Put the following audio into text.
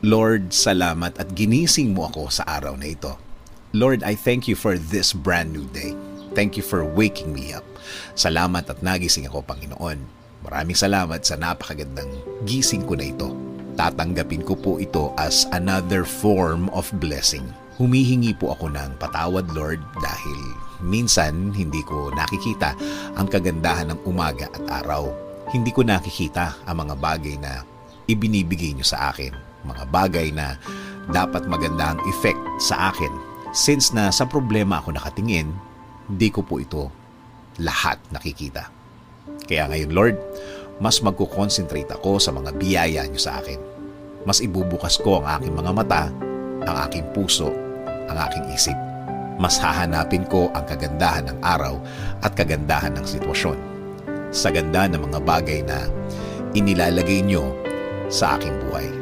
Lord, salamat at ginising mo ako sa araw na ito. Lord, I thank you for this brand new day. Thank you for waking me up. Salamat at nagising ako, Panginoon. Maraming salamat sa napakagandang gising ko na ito. Tatanggapin ko po ito as another form of blessing. Humihingi po ako ng patawad, Lord, dahil minsan hindi ko nakikita ang kagandahan ng umaga at araw. Hindi ko nakikita ang mga bagay na ibinibigay niyo sa akin. Mga bagay na dapat maganda ang effect sa akin. Since na sa problema ako nakatingin, hindi ko po ito lahat nakikita. Kaya ngayon, Lord, mas magkukonsentrate ako sa mga biyaya niyo sa akin. Mas ibubukas ko ang aking mga mata, ang aking puso, ang aking isip. Mas hahanapin ko ang kagandahan ng araw at kagandahan ng sitwasyon. Sa ganda ng mga bagay na inilalagay niyo sa aking buhay.